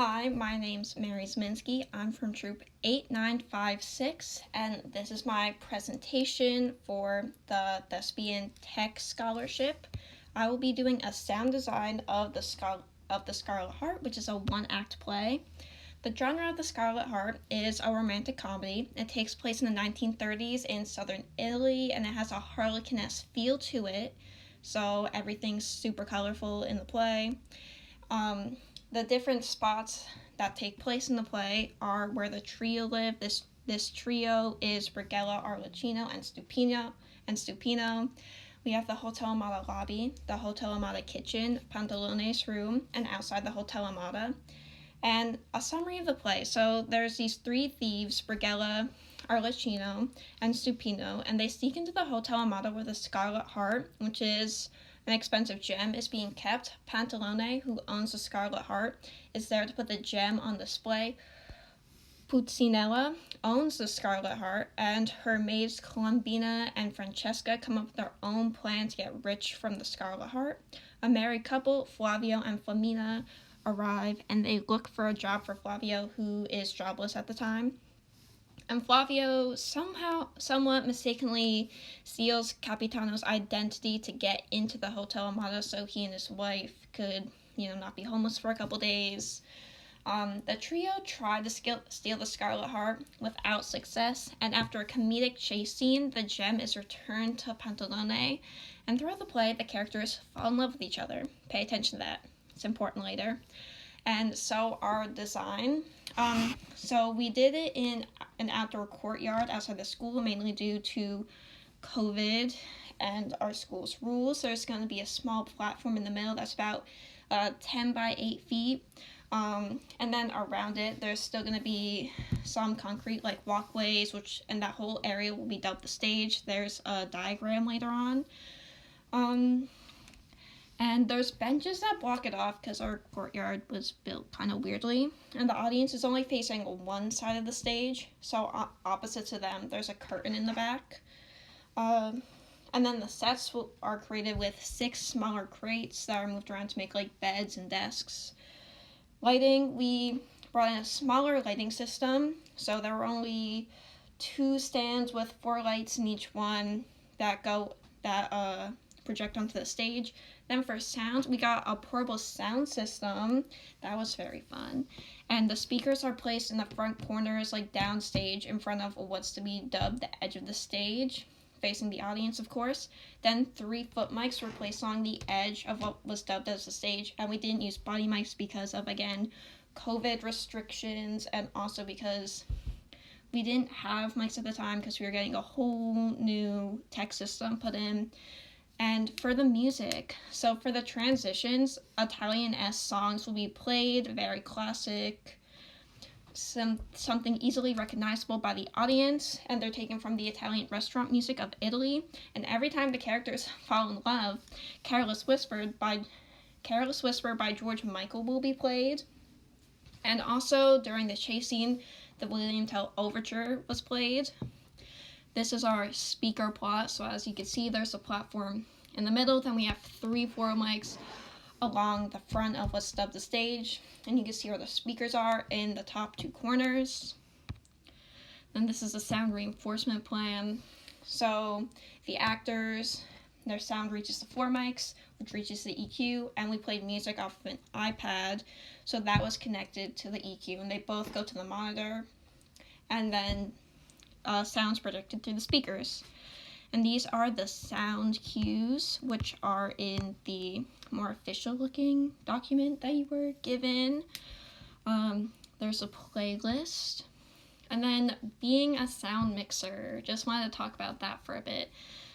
Hi, my name's Mary Zminski. I'm from Troop 8956, and this is my presentation for the Thespian Tech Scholarship. I will be doing a sound design of the Scarlet Heart, which is a one-act play. The genre of the Scarlet Heart is a romantic comedy. It takes place in the 1930s in southern Italy, and it has a harlequiness feel to it, so everything's super colorful in the play. The different spots that take place in the play are where the trio live. This trio is Brigella, Arlecchino, and Stupino. We have the Hotel Amata lobby, the Hotel Amata kitchen, Pantalone's room, and outside the Hotel Amata. And a summary of the play. So there's these three thieves, Brigella, Arlecchino, and Stupino, and they sneak into the Hotel Amata where the Scarlet Heart, which is an expensive gem, is being kept. Pantalone, who owns the Scarlet Heart, is there to put the gem on display. Puzzinella owns the Scarlet Heart, and her maids Colombina and Francesca come up with their own plan to get rich from the Scarlet Heart. A married couple, Flavio and Flaminia, arrive, and they look for a job for Flavio, who is jobless at the time. And Flavio somewhat mistakenly steals Capitano's identity to get into the Hotel Amata so he and his wife could, not be homeless for a couple days. The trio tried to steal the Scarlet Heart without success, and after a comedic chase scene, the gem is returned to Pantalone, and throughout the play, the characters fall in love with each other. Pay attention to that. It's important later. And so our design, so we did it in an outdoor courtyard outside the school, mainly due to COVID and our school's rules. There's going to be a small platform in the middle that's about 10 by 8 feet. And then around it, there's still going to be some concrete like walkways, and that whole area will be dubbed the stage. There's a diagram later on. And there's benches that block it off because our courtyard was built kind of weirdly. And the audience is only facing one side of the stage, so opposite to them, there's a curtain in the back. And then the sets are created with 6 smaller crates that are moved around to make like beds and desks. Lighting, we brought in a smaller lighting system, so there were only 2 stands with 4 lights in each one that project onto the stage. Then for sound, we got a portable sound system. That was very fun. And the speakers are placed in the front corners, like downstage, in front of what's to be dubbed the edge of the stage, facing the audience, of course. Then 3 foot mics were placed on the edge of what was dubbed as the stage, and we didn't use body mics because of, again, COVID restrictions, and also because we didn't have mics at the time because we were getting a whole new tech system put in. And for the music, so for the transitions, Italian-esque songs will be played, very classic, something easily recognizable by the audience, and they're taken from the Italian restaurant music of Italy. And every time the characters fall in love, Careless Whisper by George Michael will be played. And also, during the chase scene, the William Tell Overture was played. This is our speaker plot, so as you can see, there's a platform in the middle, then we have 3 floor mics along the front of what's dubbed the stage, and you can see where the speakers are in the top 2 corners. Then this is a sound reinforcement plan. So the actors, their sound reaches the 4 mics, which reaches the EQ, and we played music off of an iPad, so that was connected to the EQ, and they both go to the monitor, and then sounds projected through the speakers. And these are the sound cues, which are in the more official looking document that you were given. There's a playlist. And then being a sound mixer, just wanted to talk about that for a bit.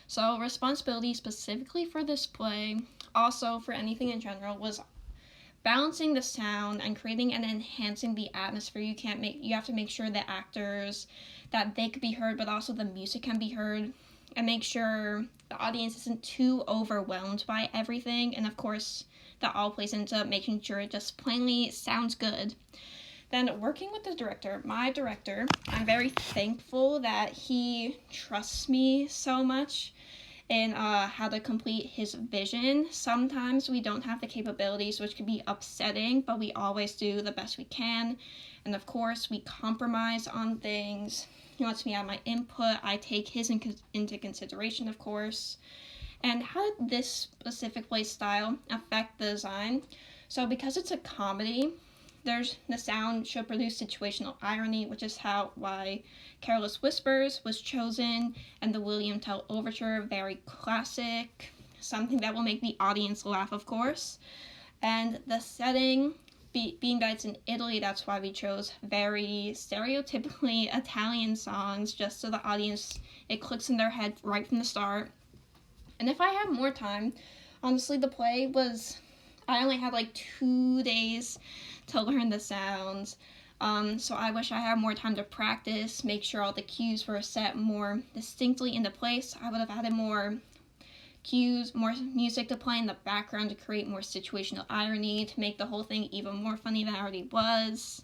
So responsibility specifically for this play, also for anything in general, was balancing the sound and creating and enhancing the atmosphere. You have to make sure the actors, that they could be heard, but also the music can be heard, and make sure the audience isn't too overwhelmed by everything. And of course, that all plays into making sure it just plainly sounds good. Then working with the director, my director, I'm very thankful that he trusts me so much in how to complete his vision. Sometimes we don't have the capabilities, which can be upsetting, but we always do the best we can. And of course, we compromise on things. He wants me to have my input. I take his into consideration, of course. And how did this specific play style affect the design? So because it's a comedy, the sound should produce situational irony, which is why Careless Whispers was chosen, and the William Tell Overture, very classic, something that will make the audience laugh, of course. And the setting, being that it's in Italy, that's why we chose very stereotypically Italian songs, just so the audience, it clicks in their head right from the start. And if I had more time, honestly, the play was, I only had like 2 days to learn the sounds. So I wish I had more time to practice, make sure all the cues were set more distinctly into place. I would have added more cues, more music to play in the background to create more situational irony, to make the whole thing even more funny than it already was.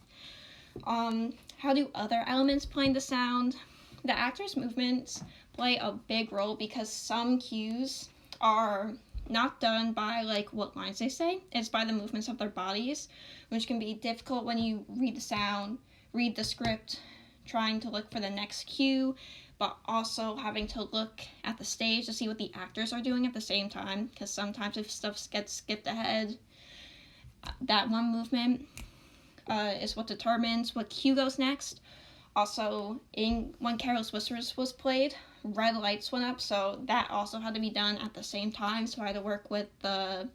How do other elements play in the sound? The actors' movements play a big role because some cues are not done by like what lines they say, it's by the movements of their bodies, which can be difficult when you read the script, trying to look for the next cue, but also having to look at the stage to see what the actors are doing at the same time, because sometimes if stuff gets skipped ahead, that one movement is what determines what cue goes next. Also, when Careless Whispers was played, red lights went up, so that also had to be done at the same time. So I had to work with the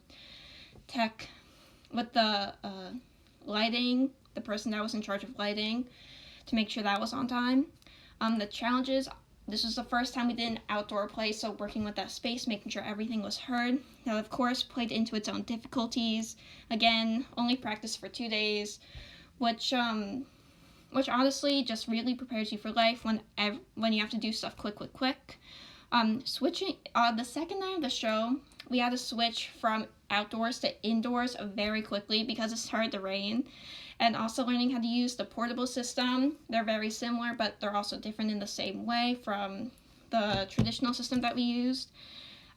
lighting, the person that was in charge of lighting, to make sure that was on time. The challenges, this was the first time we did an outdoor play, so working with that space, making sure everything was heard. That, of course, played into its own difficulties. Again, only practiced for 2 days, which honestly just really prepares you for life when you have to do stuff quick. Switching, the second night of the show, we had to switch from outdoors to indoors very quickly because it started to rain. And also learning how to use the portable system. They're very similar, but they're also different in the same way from the traditional system that we used.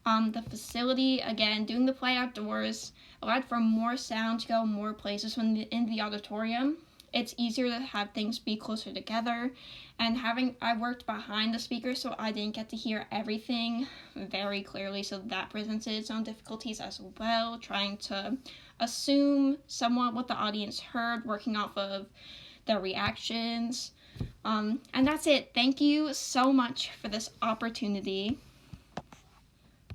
The facility, again, doing the play outdoors, allowed for more sound to go more places when in the auditorium. It's easier to have things be closer together, and I worked behind the speaker, so I didn't get to hear everything very clearly, so that presented its own difficulties as well, trying to assume somewhat what the audience heard, working off of their reactions. And that's it. Thank you so much for this opportunity.